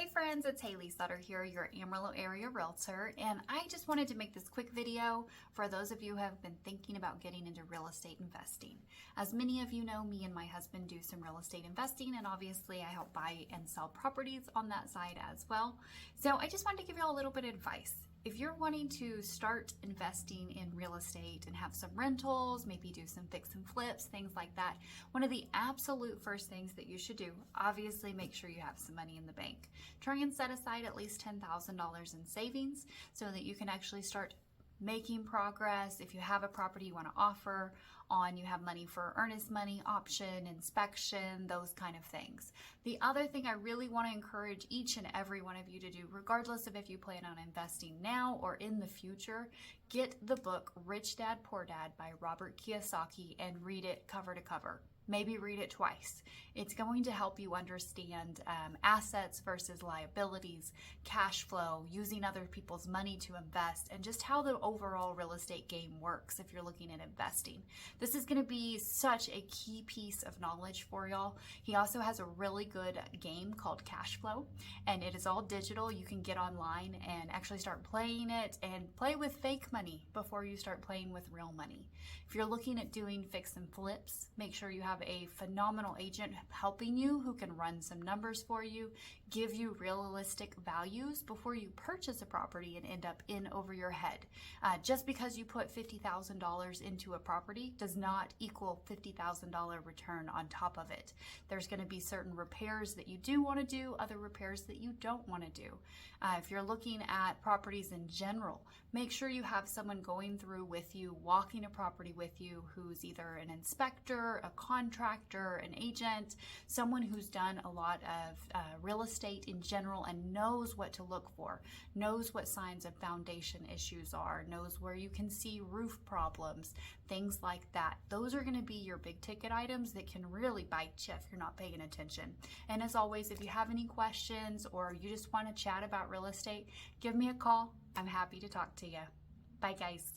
Hey friends, it's Haley Sutter here, your Amarillo area realtor, and I just wanted to make this quick video for those of you who have been thinking about getting into real estate investing. As many of you know, me and my husband do some real estate investing, and obviously I help buy and sell properties on that side as well. So I just wanted to give you a little bit of advice. If you're wanting to start investing in real estate and have some rentals, maybe do some fix and flips, things like that, one of the absolute first things that you should do, obviously make sure you have some money in the bank. Try and set aside at least $10,000 in savings so that you can actually start making progress. If you have a property you want to offer on, you have money for earnest money, option, inspection, those kind of things. The other thing I really want to encourage each and every one of you to do, regardless of if you plan on investing now or in the future, get the book Rich Dad Poor Dad by Robert Kiyosaki and read it cover to cover. Maybe read it twice. It's going to help you understand assets versus liabilities, cash flow, using other people's money to invest, and just how the overall real estate game works if you're looking at investing. This is going to be such a key piece of knowledge for y'all. He also has a really good game called Cash Flow, and it is all digital. You can get online and actually start playing it and play with fake money before you start playing with real money. If you're looking at doing fix and flips, make sure you have a phenomenal agent helping you who can run some numbers for you, give you realistic values before you purchase a property and end up in over your head. Just because you put $50,000 into a property does not equal $50,000 return on top of it. There's going to be certain repairs that you do want to do, other repairs that you don't want to do. If you're looking at properties in general, make sure you have someone going through with you, walking a property with you, who's either an inspector, a contractor, an agent, someone who's done a lot of real estate in general and knows what to look for, knows what signs of foundation issues are, knows where you can see roof problems, things like that. Those are going to be your big ticket items that can really bite you if you're not paying attention. And as always, if you have any questions or you just want to chat about real estate, give me a call. I'm happy to talk to you. Bye, guys.